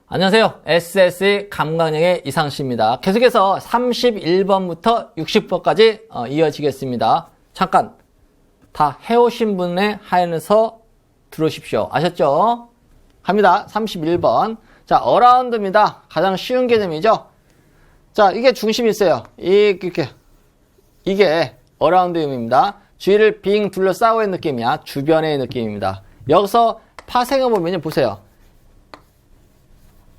안녕하세요. SSE 감광영의 이상씨입니다. 계속해서 31번부터 60번까지 이어지겠습니다. 잠깐 다 해오신 분의 하에서 들어오십시오. 아셨죠? 갑니다. 31번. 자, 어라운드입니다. 가장 쉬운 개념이죠. 자, 이게 중심이 있어요. 이게 어라운드입니다. 주위를 빙 둘러싸고 있는 느낌이야. 주변의 느낌입니다. 여기서 파생을 보면 보세요.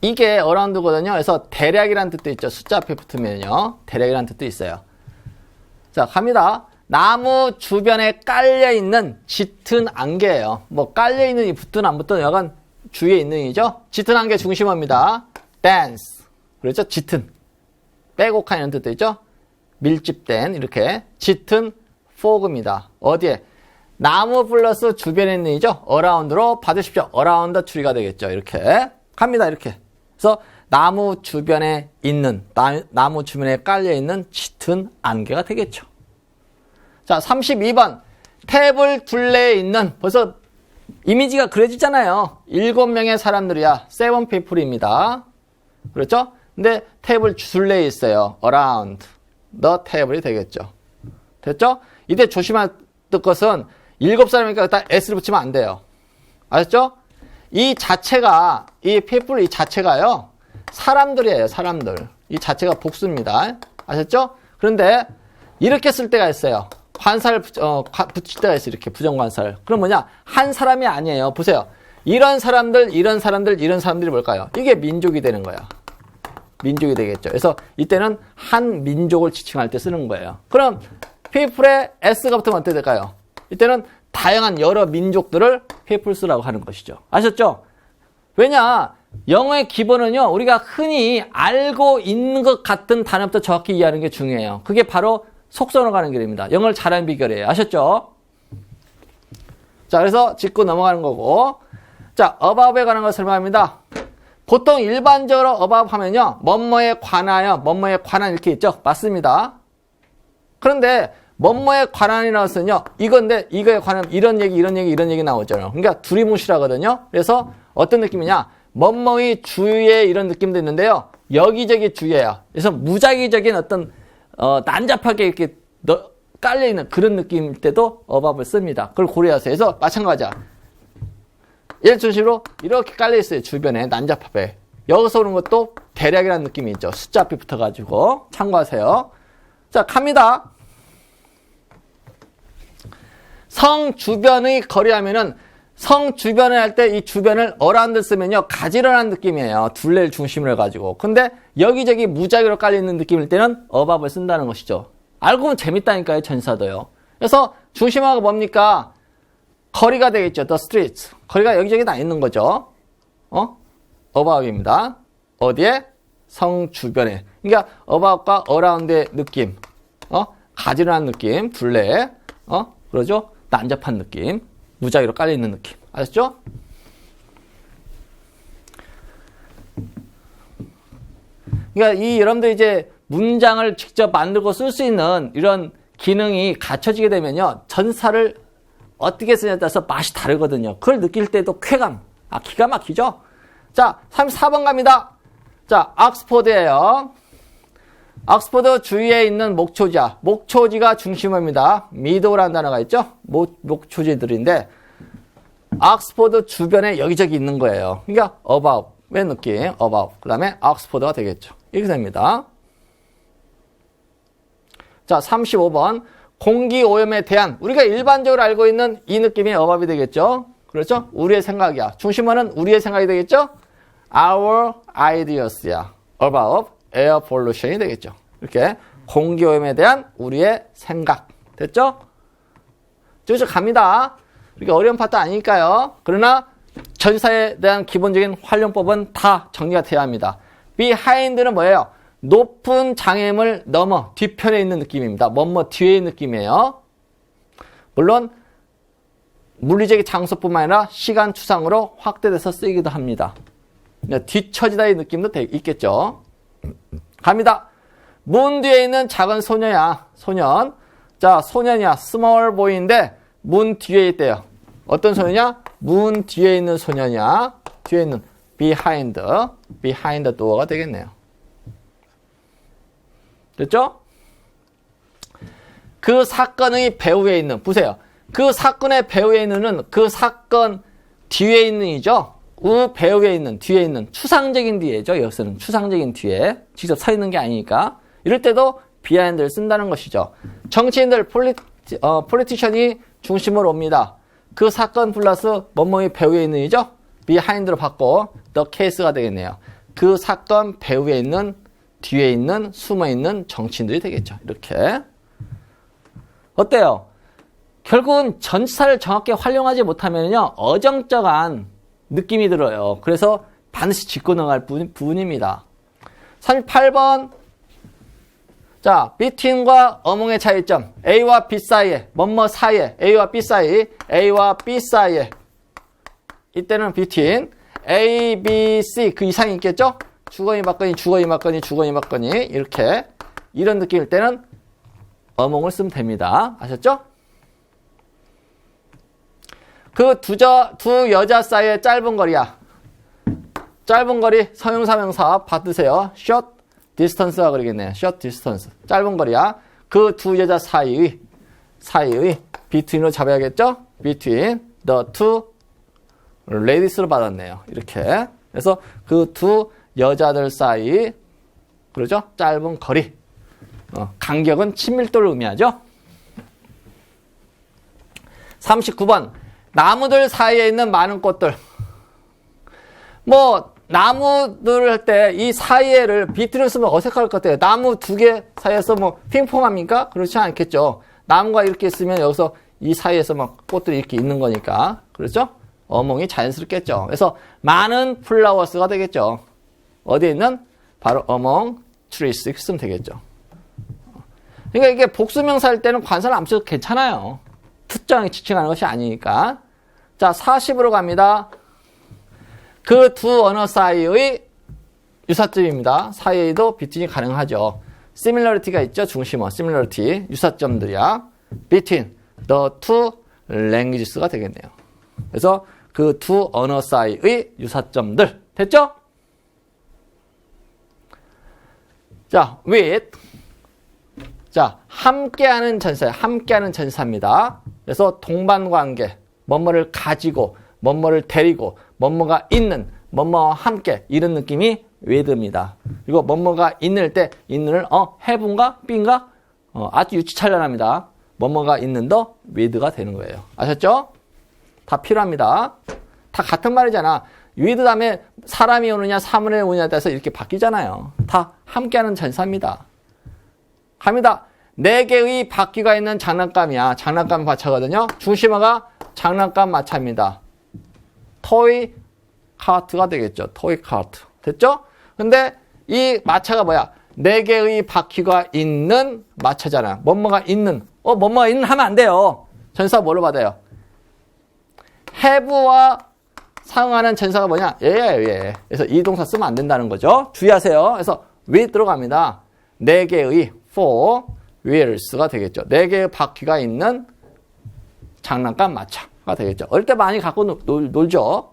이게 어라운드거든요. 그래서 대략이라는 뜻도 있죠. 숫자 앞에 붙으면요. 대략이라는 뜻도 있어요. 자, 갑니다. 나무 주변에 깔려있는 짙은 안개예요. 뭐 깔려있는 이 붙든 안 붙든 여간 주위에 있는 이죠. 짙은 안개 중심어입니다. dense. 그렇죠? 짙은. 빼곡한 뜻도 있죠. 밀집된 이렇게 짙은 fog입니다. 어디에? 나무 플러스 주변에 있는 이죠. around로 받으십시오. around 추리가 되겠죠. 이렇게 갑니다. 이렇게. 그래서 나무 주변에 있는, 나무 주변에 깔려있는 짙은 안개가 되겠죠. 자, 32번. 탭을 둘레에 있는, 벌써 이미지가 그려지잖아요. 7명의 사람들이야. 7 people입니다. 그렇죠? 근데 탭을 둘레에 있어요. around the table이 되겠죠. 됐죠? 이때 조심할 것은 7사람이니까 일단 s를 붙이면 안 돼요. 아셨죠? 이 자체가, 이 people 이 자체가요, 사람들이에요, 사람들. 이 자체가 복수입니다. 아셨죠? 그런데 이렇게 쓸 때가 있어요. 관사를 붙일 때가 있어요. 이렇게 부정관사를. 그럼 뭐냐? 한 사람이 아니에요. 보세요. 이런 사람들, 이런 사람들, 이런 사람들이 뭘까요? 이게 민족이 되는 거야. 민족이 되겠죠. 그래서 이때는 한 민족을 지칭할 때 쓰는 거예요. 그럼 people에 s가 붙으면 어떻게 될까요? 이때는 다양한 여러 민족들을 peoples라고 하는 것이죠. 아셨죠? 왜냐? 영어의 기본은요, 우리가 흔히 알고 있는 것 같은 단어부터 정확히 이해하는 게 중요해요. 그게 바로 속성으로 가는 길입니다. 영어를 잘하는 비결이에요. 아셨죠? 자, 그래서 짚고 넘어가는 거고. 자, above에 관한 걸 설명합니다. 보통 일반적으로 above 하면요, 뭐뭐에 관하여, 뭐뭐에 관한 이렇게 있죠? 맞습니다. 그런데 뭐뭐에 관한이라고 쓰면요, 이건데 이거에 관한 이런 얘기, 이런 얘기, 이런 얘기 나오잖아요. 그러니까 두리뭉실하거든요. 그래서 어떤 느낌이냐? 뭐뭐의 주위에 이런 느낌도 있는데요, 여기저기 주위에요. 그래서 무작위적인 어떤 난잡하게 이렇게 깔려있는 그런 느낌일 때도 above를 씁니다. 그걸 고려하세요. 그래서 마찬가지야. 예를 중심으로 이렇게 깔려있어요. 주변에 난잡하게. 여기서 오는 것도 대략이라는 느낌이 있죠. 숫자 앞에 붙어가지고 참고하세요. 자, 갑니다. 성 주변의 거리하면은 성 주변을 할 때 이 주변을 around 쓰면요, 가지런한 느낌이에요. 둘레를 중심으로 해가지고. 근데 여기저기 무작위로 깔려있는 느낌일 때는 above를 쓴다는 것이죠. 알고 보면 재밌다니까요, 전사도요. 그래서 중심화가 뭡니까? 거리가 되겠죠. The streets. 거리가 여기저기 다 있는 거죠. above입니다. 어디에? 성 주변에. 그러니까 above과 around의 느낌. 가지런한 느낌. 둘레. 그러죠? 난잡한 느낌. 무작위로 깔려있는 느낌. 아셨죠? 그러니까 여러분들 이제 문장을 직접 만들고 쓸 수 있는 이런 기능이 갖춰지게 되면요, 전사를 어떻게 쓰냐에 따라서 맛이 다르거든요. 그걸 느낄 때도 쾌감. 기가 막히죠? 자, 34번 갑니다. 자, 옥스포드예요. 옥스포드 주위에 있는 목초지야. 목초지가 중심어입니다. 미도라는 단어가 있죠? 목초지들인데, 옥스포드 주변에 여기저기 있는 거예요. 그러니까 above의 느낌, above. 그 다음에 옥스포드가 되겠죠. 이렇게 됩니다. 자, 35번. 공기 오염에 대한, 우리가 일반적으로 알고 있는 이 느낌이 above이 되겠죠? 그렇죠? 우리의 생각이야. 중심어는 우리의 생각이 되겠죠? Our ideas야. about air pollution이 되겠죠. 이렇게 공기 오염에 대한 우리의 생각. 됐죠? 쭉 갑니다. 이렇게 어려운 파트 아니니까요. 그러나 전사에 대한 기본적인 활용법은 다 정리가 돼야 합니다. behind는 뭐예요? 높은 장애물 넘어 뒤편에 있는 느낌입니다. 뭐뭐 뒤에 있는 느낌이에요. 물론 물리적인 장소뿐만 아니라 시간 추상으로 확대돼서 쓰이기도 합니다. 뒤처지다의 느낌도 있겠죠. 갑니다. 문 뒤에 있는 작은 소녀야. 소년. 자, 소년이야. small boy인데 문 뒤에 있대요. 어떤 소녀냐? 문 뒤에 있는 소년이야. 뒤에 있는 behind the door가 되겠네요. 됐죠? 그 사건의 배후에 있는, 보세요. 그 사건의 배후에 있는 그 사건 뒤에 있는 이죠. 그 배후에 있는, 뒤에 있는, 추상적인 뒤에죠. 여기서는 추상적인 뒤에 직접 서 있는 게 아니니까. 이럴 때도 behind를 쓴다는 것이죠. 정치인들, 폴리티션이 중심으로 옵니다. 그 사건 플러스 뭐뭐의 배후에 있는 이죠. behind로 바꿔 the case가 되겠네요. 그 사건 배후에 있는, 뒤에 있는, 숨어 있는 정치인들이 되겠죠. 이렇게. 어때요? 결국은 전치사를 정확히 활용하지 못하면요, 어정쩡한 느낌이 들어요. 그래서 반드시 짚고 넘어갈 부분입니다. 38번. 자, between과 among의 차이점. A와 B 사이에, 뭐뭐 사이에, A와 B 사이, A와 B 사이에. 이때는 between, A, B, C 그 이상이 있겠죠? 주거니 받거니, 주거니 받거니, 주거니 받거니 이렇게. 이런 느낌일 때는 among을 쓰면 됩니다. 아셨죠? 그 두 여자 사이의 짧은 거리야. 짧은 거리, 서명사명사 받으세요. short distance가 그러겠네요. short distance. 짧은 거리야. 그 두 여자 사이의 between으로 잡아야겠죠? between the two ladies로 받았네요. 이렇게. 그래서 그 두 여자들 사이, 그러죠? 짧은 거리. 간격은 친밀도를 의미하죠? 39번. 나무들 사이에 있는 많은 꽃들. 뭐, 나무들 할 때 이 사이에를 비트를 쓰면 어색할 것 같아요. 나무 두 개 사이에서 뭐 핑퐁합니까? 그렇지 않겠죠. 나무가 이렇게 있으면 여기서 이 사이에서 막 꽃들이 이렇게 있는 거니까. 그렇죠? 어몽이 자연스럽겠죠. 그래서 많은 플라워스가 되겠죠. 어디에 있는? 바로 among trees 이렇게 쓰면 되겠죠. 그러니까 이게 복수명사일 때는 관사를 안 써도 괜찮아요. 특정에 지칭하는 것이 아니니까. 자, 40으로 갑니다. 그 두 언어 사이의 유사점입니다. 사이에도 between이 가능하죠. similarity가 있죠. 중심어, similarity. 유사점들이야. between the two languages가 되겠네요. 그래서 그 두 언어 사이의 유사점들. 됐죠? 자, with. 자, 함께하는 전사, 함께하는 전사입니다. 그래서 동반관계, 뭐뭐를 가지고, 뭐뭐를 데리고, 뭐뭐가 있는, 뭐뭐와 함께 이런 느낌이 with입니다. 그리고 뭐뭐가 있는 때 있는을 have인가 be인가 아주 유치찬란합니다. 뭐뭐가 있는 더 with가 되는 거예요. 아셨죠? 다 필요합니다. 다 같은 말이잖아. with 다음에 사람이 오느냐 사물이 오느냐에 따라서 이렇게 바뀌잖아요. 다 함께하는 전사입니다. 갑니다. 4개의 바퀴가 있는 장난감이야. 장난감 마차거든요. 중심어가 장난감 마차입니다. 토이 카트가 되겠죠. 토이 카트. 됐죠? 근데 이 마차가 뭐야? 4개의 바퀴가 있는 마차잖아. 뭐뭐가 있는. 뭐뭐가 있는 하면 안 돼요. 전사 뭘로 받아요? have와 사용하는 전사가 뭐냐? 예. 그래서 이 동사 쓰면 안 된다는 거죠. 주의하세요. 그래서 with 들어갑니다. 4개의 four wheels가 되겠죠. 4개의 바퀴가 있는 장난감 마차가 되겠죠. 어릴 때 많이 갖고 놀죠.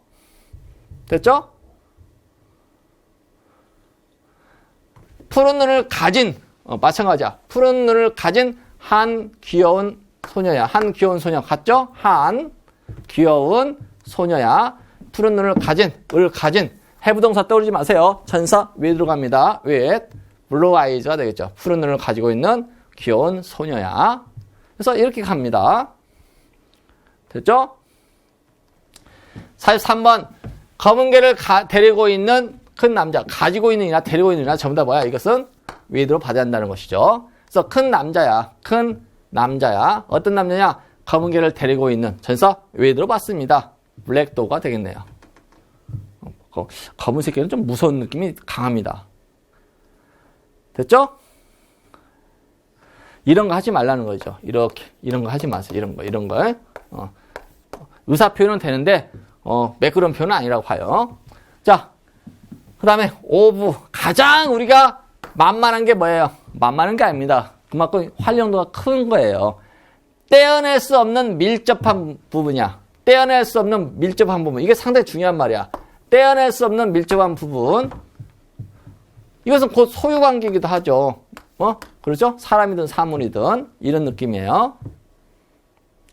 됐죠? 푸른 눈을 가진, 마찬가지야. 푸른 눈을 가진 한 귀여운 소녀야. 한 귀여운 소녀 같죠? 한 귀여운 소녀야. 푸른 눈을 가진, have 동사 떠오르지 마세요. 전사 with로 갑니다. with blue eyes가 되겠죠. 푸른 눈을 가지고 있는 귀여운 소녀야. 그래서 이렇게 갑니다. 됐죠? 43번. 검은 개를 데리고 있는 큰 남자. 가지고 있는 이나 데리고 있는 이나 전부 다 뭐야? 이것은 with로 받아야 한다는 것이죠. 그래서 큰 남자야. 어떤 남자냐? 검은 개를 데리고 있는 전사 with로 받습니다. 블랙 도그가 되겠네요. 검은색 개는 좀 무서운 느낌이 강합니다. 됐죠? 이런 거 하지 말라는 거죠. 이렇게 이런 거 하지 마세요. 이런 거. 의사 표현은 되는데 매끄러운 표현은 아니라고 봐요. 자, 그다음에 오브. 가장 우리가 만만한 게 뭐예요? 만만한 게 아닙니다. 그만큼 활용도가 큰 거예요. 떼어낼 수 없는 밀접한 부분이야. 떼어낼 수 없는 밀접한 부분. 이게 상당히 중요한 말이야. 떼어낼 수 없는 밀접한 부분. 이것은 곧 소유관계이기도 하죠. 그렇죠? 사람이든 사물이든 이런 느낌이에요.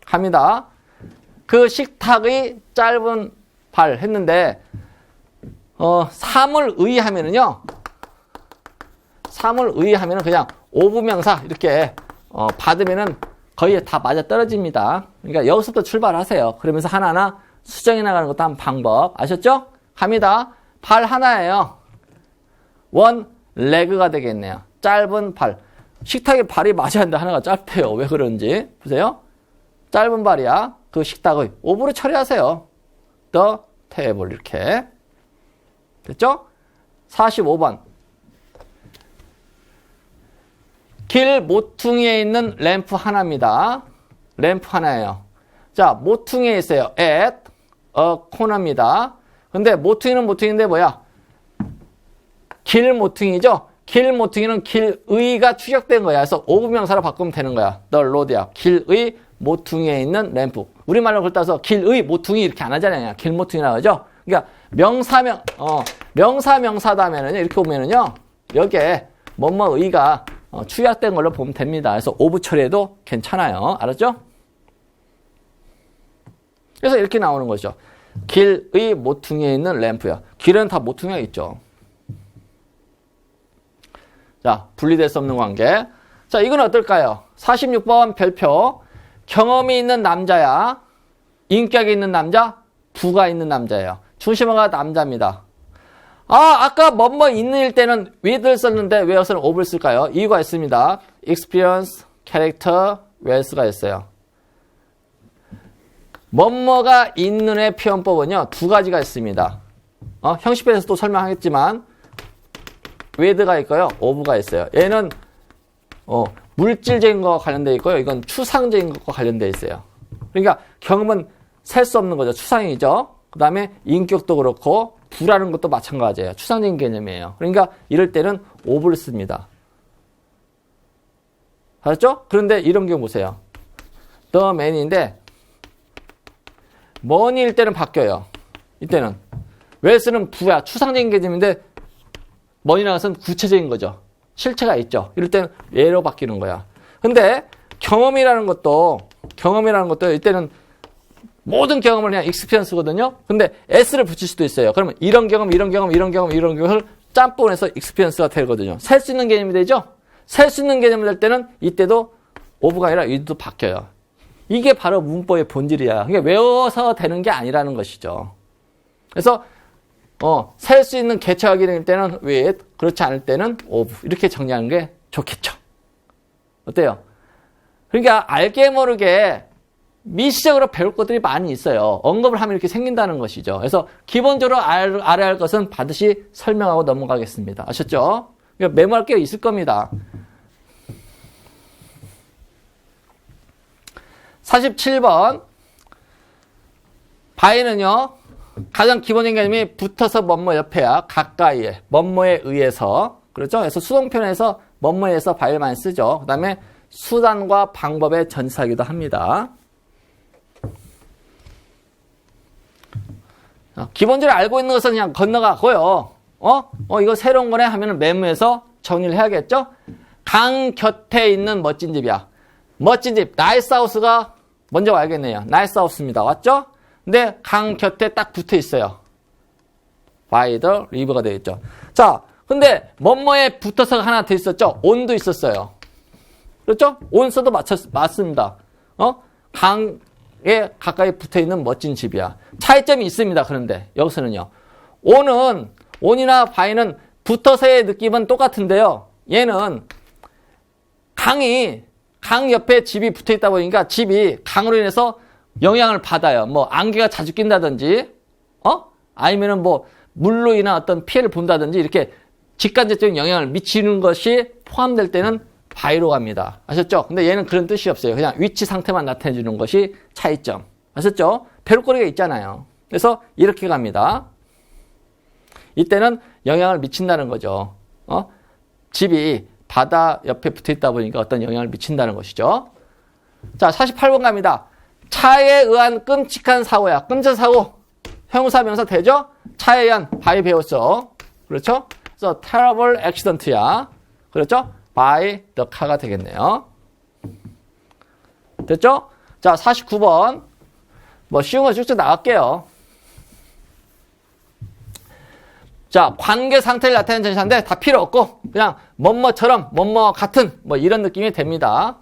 합니다. 그 식탁의 짧은 발 했는데 사물의 하면은요. 사물의 하면은 그냥 오부명사 이렇게 받으면은 거의 다 맞아 떨어집니다. 그러니까 여기서부터 출발하세요. 그러면서 하나하나 수정해 나가는 것도 한 방법. 아셨죠? 갑니다. 발 하나예요. 원 레그가 되겠네요. 짧은 발. 식탁에 발이 맞아야 하는데 하나가 짧대요. 왜 그런지 보세요. 짧은 발이야. 그 식탁의 오브로 처리하세요. The table 이렇게. 됐죠? 45번. 길 모퉁이에 있는 램프 하나입니다. 램프 하나예요. 자, 모퉁이에 있어요. at a corner입니다. 근데 모퉁이는 모퉁이인데 뭐야? 길 모퉁이죠? 길 모퉁이는 길의가 추격된 거야. 그래서 오부명사로 바꾸면 되는 거야. the road야. 길의 모퉁이에 있는 램프. 우리말로 그걸 따서 길의 모퉁이 이렇게 안 하잖아요. 길 모퉁이라고 하죠? 그러니까 명사다 하면은 이렇게 보면은요. 여기에 뭐뭐의가 축약된 걸로 보면 됩니다. 그래서 오브 처리해도 괜찮아요. 알았죠? 그래서 이렇게 나오는 거죠. 길의 모퉁이에 있는 램프야. 길은 다 모퉁이가 있죠. 자, 분리될 수 없는 관계. 자, 이건 어떨까요? 46번 별표. 경험이 있는 남자야. 인격이 있는 남자. 부가 있는 남자예요. 중심어가 남자입니다. 아까 뭐뭐 있는일 때는 with를 썼는데 왜 여기서는 of를 쓸까요? 이유가 있습니다. experience, character, wells가 있어요. 뭐뭐가 있는의 표현법은요. 두 가지가 있습니다. 형식편에서 또 설명하겠지만 with가 있고요. of가 있어요. 얘는 물질적인 것과 관련되어 있고요. 이건 추상적인 것과 관련되어 있어요. 그러니까 경험은 셀 수 없는 거죠. 추상이죠. 그 다음에 인격도 그렇고 부라는 것도 마찬가지예요. 추상적인 개념이에요. 그러니까 이럴 때는 of를 씁니다. 알았죠? 그런데 이런 경우 보세요. the man인데 money일 때는 바뀌어요. 이때는 wells는 부야. 추상적인 개념인데 money라는 것은 구체적인 거죠. 실체가 있죠. 이럴 때는 얘로 바뀌는 거야. 근데 경험이라는 것도 이때는 모든 경험을 그냥 experience거든요. 근데 s를 붙일 수도 있어요. 그러면 이런 경험을 짬뽕을 해서 experience가 되거든요. 셀 수 있는 개념이 되죠? 셀 수 있는 개념이 될 때는 이때도 of가 아니라 with도 바뀌어요. 이게 바로 문법의 본질이야. 그게 외워서 되는 게 아니라는 것이죠. 그래서 셀 수 있는 개체화기 될 때는 with, 그렇지 않을 때는 of 이렇게 정리하는 게 좋겠죠. 어때요? 그러니까 알게 모르게 미시적으로 배울 것들이 많이 있어요. 언급을 하면 이렇게 생긴다는 것이죠. 그래서 기본적으로 알아야 할 것은 반드시 설명하고 넘어가겠습니다. 아셨죠? 그러니까 메모할 게 있을 겁니다. 47번 바이는요. 가장 기본적인 개념이 붙어서 뭐뭐 옆에야. 가까이에. 뭐뭐에 의해서. 그렇죠? 그래서 수동편에서 뭐뭐에 의해서 바이를 많이 쓰죠. 그 다음에 수단과 방법의 전치사이기도 합니다. 기본적으로 알고 있는 것은 그냥 건너가고요. 이거 새로운 거네 하면은 메모해서 정리를 해야겠죠? 강 곁에 있는 멋진 집이야. 멋진 집, 나이스 하우스가 먼저 와야겠네요. 나이스 하우스입니다. 왔죠? 근데 강 곁에 딱 붙어 있어요. by the river가 되어 있죠. 자, 근데 뭐뭐에 붙어서 하나 더 있었죠? on도 있었어요. 그렇죠? on 써도 맞습니다. 강에 가까이 붙어 있는 멋진 집이야. 차이점이 있습니다. 그런데 여기서는요. on이나 by는 붙어서의 느낌은 똑같은데요. 얘는 강 옆에 집이 붙어 있다 보니까 집이 강으로 인해서 영향을 받아요. 뭐 안개가 자주 낀다든지, 아니면은 뭐 물로 인한 어떤 피해를 본다든지 이렇게 직간접적인 영향을 미치는 것이 포함될 때는 by로 갑니다. 아셨죠? 근데 얘는 그런 뜻이 없어요. 그냥 위치 상태만 나타내 주는 것이 차이점. 아셨죠? 배울거리가 있잖아요. 그래서 이렇게 갑니다. 이때는 영향을 미친다는 거죠. 집이 바다 옆에 붙어 있다 보니까 어떤 영향을 미친다는 것이죠. 자, 48번 갑니다. 차에 의한 끔찍한 사고야. 끔찍한 사고. 형사, 명사 되죠? 차에 의한 by 배웠죠. 그렇죠? 그래서 terrible accident야. 그렇죠? by the car가 되겠네요. 됐죠? 자, 49번. 뭐 쉬운 거 쭉쭉 나갈게요. 자, 관계 상태를 나타내는 전치사인데 다 필요 없고 그냥 뭐뭐처럼 뭐뭐 같은 뭐 이런 느낌이 됩니다.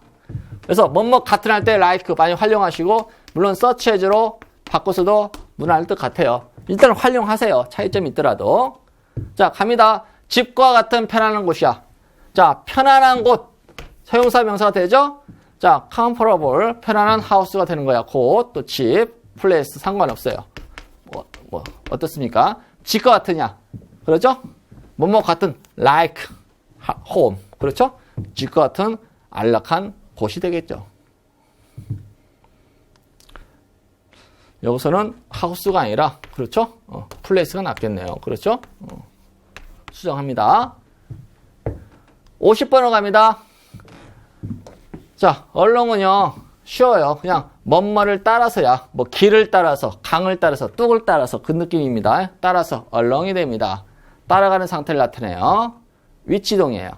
그래서 뭐뭐 같은 할 때 like 많이 활용하시고 물론 search as로 바꿔서도 무난할 것 같아요. 일단 활용하세요. 차이점이 있더라도. 자, 갑니다. 집과 같은 편안한 곳이야. 자, 편안한 곳. 사용사 명사가 되죠? 자, comfortable. 편안한 house가 되는 거야. 곳, 또 집, place 상관없어요. 뭐 어떻습니까? 집과 같으냐? 그렇죠? 뭐뭐 같은 like home. 그렇죠? 집과 같은 안락한 곳이 되겠죠. 여기서는 house가 아니라 그렇죠? place가 낫겠네요. 그렇죠? 수정합니다. 50번으로 갑니다. 자, along은요. 쉬워요. 그냥 뭐뭐를 따라서야. 뭐 길을 따라서, 강을 따라서, 뚝을 따라서 그 느낌입니다. 따라서 along이 됩니다. 따라가는 상태를 나타내요. 위치동이에요.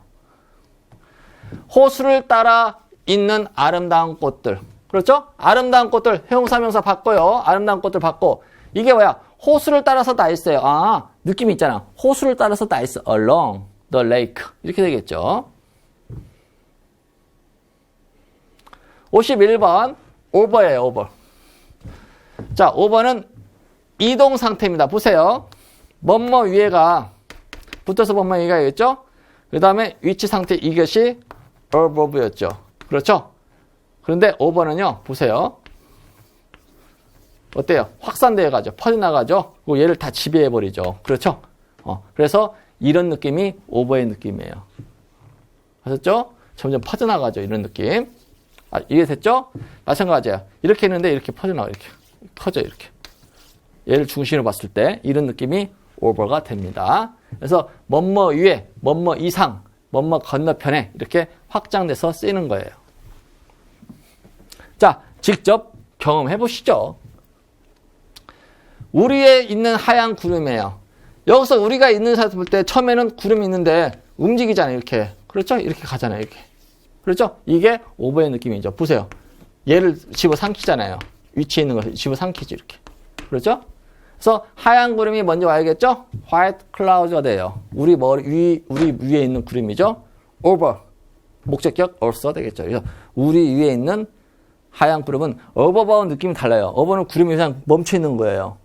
호수를 따라 있는 아름다운 꽃들. 그렇죠? 아름다운 꽃들, 형용사명사 바꿔요. 아름다운 꽃들 바꿔. 이게 뭐야? 호수를 따라서 다 있어요. 아, 느낌이 있잖아. 호수를 따라서 다 있어. along the lake. 이렇게 되겠죠. 51번, over예요, over. 자, over는 이동 상태입니다. 보세요. 뭐뭐 위에가 붙어서 뭐뭐 위가 있겠죠? 그 다음에 위치 상태 이것이 above였죠. 그렇죠? 그런데 over는요, 보세요. 어때요? 확산되어 가죠. 퍼져나가죠. 그리고 얘를 다 지배해버리죠. 그렇죠? 그래서 이런 느낌이 over의 느낌이에요. 아셨죠? 점점 퍼져나가죠. 이런 느낌. 아, 이해 됐죠? 마찬가지야. 이렇게 했는데 이렇게 퍼져나가. 이렇게. 커져, 이렇게. 얘를 중심으로 봤을 때 이런 느낌이 over가 됩니다. 그래서 뭐뭐 위에, 뭐뭐 이상, 뭐뭐 건너편에 이렇게 확장돼서 쓰이는 거예요. 자, 직접 경험해 보시죠. 우리에 있는 하얀 구름이에요. 여기서 우리가 있는 사람 볼 때 처음에는 구름이 있는데 움직이잖아요. 이렇게. 그렇죠? 이렇게 가잖아요. 이렇게. 그렇죠? 이게 오버의 느낌이죠. 보세요. 얘를 집어삼키잖아요. 위치에 있는 것을 집어삼키죠. 이렇게. 그렇죠? 그래서 하얀 구름이 먼저 와야겠죠? white clouds가 돼요. 우리 위에 있는 구름이죠? over. 목적격 over가 되겠죠. 그래서 우리 위에 있는 하얀 구름은 over와 느낌이 달라요. over는 구름이 그냥 멈춰 있는 거예요.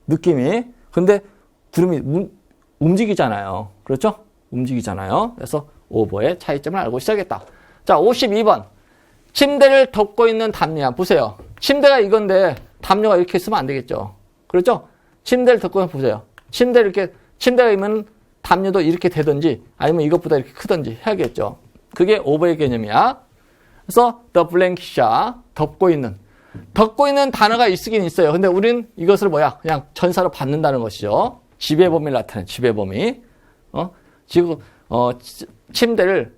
느낌이. 근데 구름이 움직이잖아요. 그렇죠? 움직이잖아요. 그래서 over의 차이점을 알고 있어야겠다. 자, 52번. 침대를 덮고 있는 담요야. 보세요. 침대가 이건데 담요가 이렇게 쓰면 안 되겠죠. 그렇죠? 침대를 덮고 보세요. 침대가 있으면 담요도 이렇게 되든지 아니면 이것보다 이렇게 크든지 해야겠죠. 그게 over의 개념이야. 그래서 the blanket이야. 덮고 있는 단어가 있긴 있어요. 근데 우리는 이것을 뭐야? 그냥 전사로 받는다는 것이죠. 지배범위를 나타내는 지배범위. 지금 침대를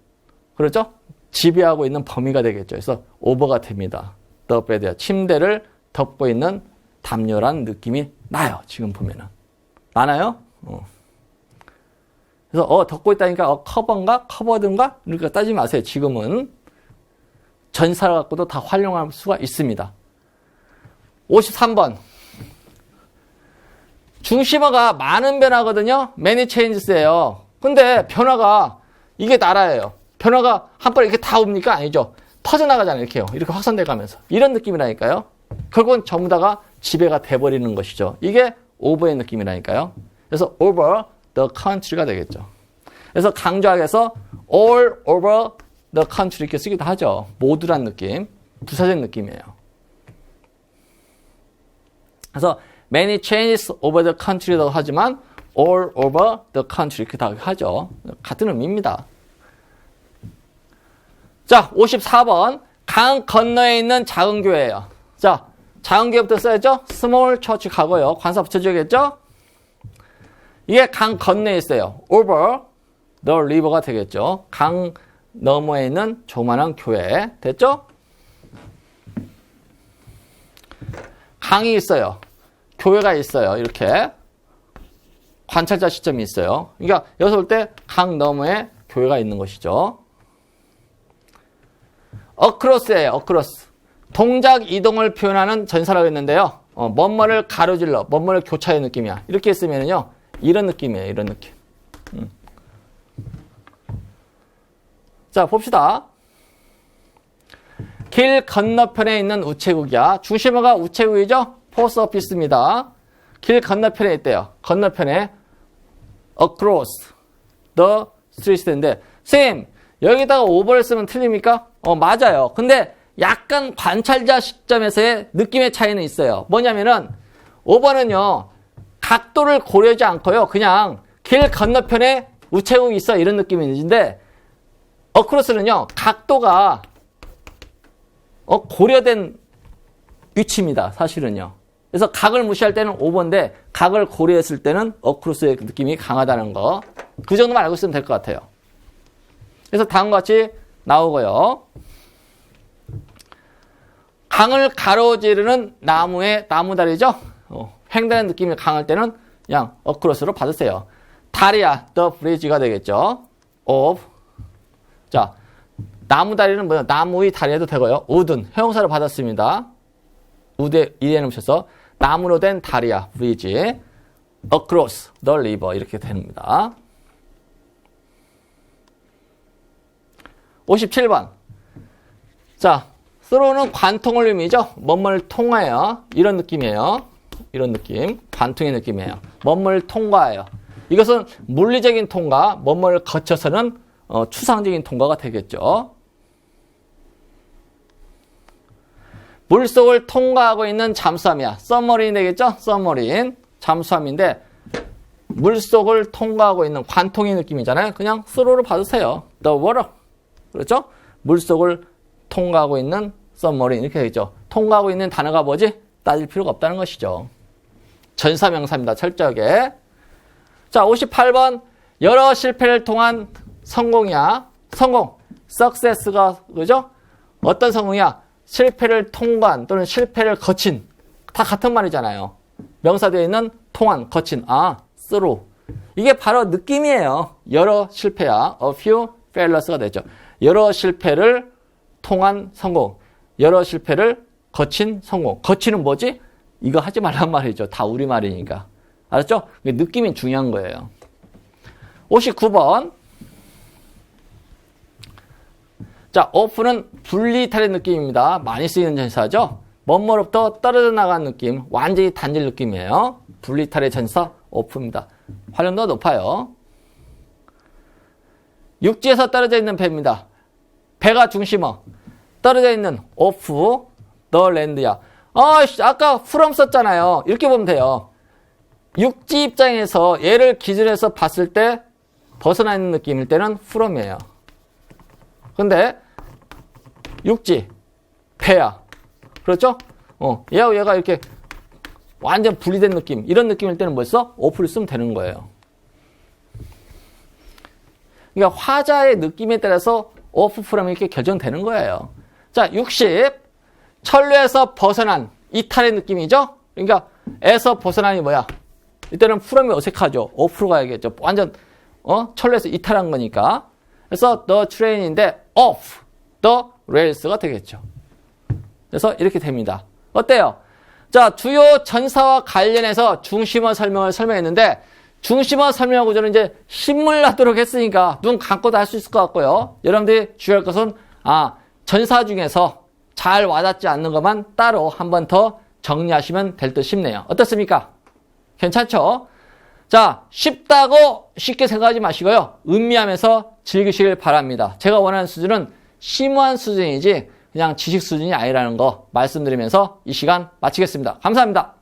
그렇죠? 지배하고 있는 범위가 되겠죠. 그래서 over가 됩니다. the bed야. 침대를 덮고 있는 담요란 느낌이 나요. 지금 보면은. 나나요? 그래서 덮고 있다니까 커버인가? 커버든가? 이렇게 따지지 마세요. 지금은 전사를 갖고도 다 활용할 수가 있습니다. 53번. 중심어가 많은 변화거든요. many changes예요. 근데 변화가 이게 나라예요. 변화가 한 번에 이렇게 다 옵니까? 아니죠. 퍼져나가잖아요. 이렇게요. 이렇게 확산돼 가면서. 이런 느낌이라니까요. 결국은 전부 다가 지배가 돼버리는 것이죠. 이게 over의 느낌이라니까요. 그래서 over the country가 되겠죠. 그래서 강조하기 위해서 all over the country 이렇게 쓰기도 하죠. 모두란 느낌. 부사적 느낌이에요. 그래서 many changes over the country라고 하지만 all over the country 이렇게 다 하죠. 같은 의미입니다. 자, 54번. 강 건너에 있는 작은 교회예요. 자, 작은 교회부터 써야죠. small church 가고요. 관사 붙여줘야겠죠? 이게 강 건너에 있어요. over the river가 되겠죠. 강 너머에 있는 조그만한 교회. 됐죠? 강이 있어요. 교회가 있어요. 이렇게. 관찰자 시점이 있어요. 그러니까 여기서 볼 때 강 너머에 교회가 있는 것이죠. across예요. across. 동작 이동을 표현하는 전사라고 했는데요. 뭐뭐를 가로질러, 뭐뭐를 교차의 느낌이야. 이렇게 쓰면은요, 이런 느낌이에요. 이런 느낌. 자, 봅시다. 길 건너편에 있는 우체국이야. 중심어가 우체국이죠? 포스트 오피스입니다. 길 건너편에 있대요. 건너편에 across the street인데, 쌤, 여기다가 over를 쓰면 틀립니까? 맞아요. 근데 약간 관찰자 시점에서의 느낌의 차이는 있어요. 뭐냐면은 over는요, 각도를 고려하지 않고요, 그냥 길 건너편에 우체국이 있어 이런 느낌이 있는데, across는요, 각도가 고려된 위치입니다. 사실은요. 그래서 각을 무시할 때는 over인데 각을 고려했을 때는 across의 느낌이 강하다는 거. 그 정도만 알고 있으면 될 것 같아요. 그래서 다음과 같이 나오고요. 강을 가로지르는 나무의 나무다리죠. 횡단의 느낌이 강할 때는 그냥 across로 받으세요. 다리야, the bridge가 되겠죠. of. 자, 나무다리는 뭐예요? 나무의 다리에도 되고요. wooden, 형용사를 받았습니다. wood에 이에 놓으셔서 나무로 된 다리야, bridge. across the river 이렇게 됩니다. 57번. 자, throw는 관통을 의미죠. 뭐뭐를 통하여 이런 느낌이에요. 이런 느낌, 관통의 느낌이에요. 뭐뭐를 통과해요. 이것은 물리적인 통과, 뭐뭐를 거쳐서는 추상적인 통과가 되겠죠. 물속을 통과하고 있는 잠수함이야. 서머린 되겠죠? 서머린. 잠수함인데 물속을 통과하고 있는 관통의 느낌이잖아요. 그냥 throw를 받으세요. the water. 그렇죠? 물속을 통과하고 있는 서머린 이렇게 되겠죠. 통과하고 있는 단어가 뭐지? 따질 필요가 없다는 것이죠. 전사명사입니다. 철저하게. 자, 58번. 여러 실패를 통한 성공이야. 성공. success가 그죠? 어떤 성공이야? 실패를 통과한 또는 실패를 거친. 다 같은 말이잖아요. 명사되어 있는 통한, 거친. through. 이게 바로 느낌이에요. 여러 실패야. a few failures가 되죠. 여러 실패를 통한 성공. 여러 실패를 거친 성공. 거치는 뭐지? 이거 하지 말란 말이죠. 다 우리말이니까. 알았죠? 느낌이 중요한 거예요. 59번. 자, off는 분리탈의 느낌입니다. 많이 쓰이는 전사죠. 뭐뭐로부터 떨어져 나간 느낌, 완전히 단절 느낌이에요. 분리탈의 전사 off입니다. 활용도가 높아요. 육지에서 떨어져 있는 배입니다. 배가 중심어. 떨어져 있는 off the land야. 아까 from 썼잖아요. 이렇게 보면 돼요. 육지 입장에서 얘를 기준으로 해서 봤을 때 벗어나 있는 느낌일 때는 from이에요. 근데 육지, 배야. 그렇죠? 얘가 이렇게 완전 분리된 느낌, 이런 느낌일 때는 뭐였어? off를 쓰면 되는 거예요. 그러니까 화자의 느낌에 따라서 off, from이 이렇게 결정되는 거예요. 자, 60. 천류에서 벗어난 이탈의 느낌이죠? 그러니까 에서 벗어난이 뭐야? 이때는 from이 어색하죠. off로 가야겠죠. 완전 천류에서 이탈한 거니까. 그래서 the train인데 off the rails가 되겠죠. 그래서 이렇게 됩니다. 어때요? 자, 주요 전사와 관련해서 중심어 설명을 설명했는데 중심어 설명 구조는 이제 신물나도록 했으니까 눈 감고도 할 수 있을 것 같고요. 여러분들이 주의할 것은 전사 중에서 잘 와닿지 않는 것만 따로 한 번 더 정리하시면 될 듯 싶네요. 어떻습니까? 괜찮죠? 자, 쉽다고 쉽게 생각하지 마시고요. 음미하면서 즐기시길 바랍니다. 제가 원하는 수준은 심오한 수준이지 그냥 지식 수준이 아니라는 거 말씀드리면서 이 시간 마치겠습니다. 감사합니다.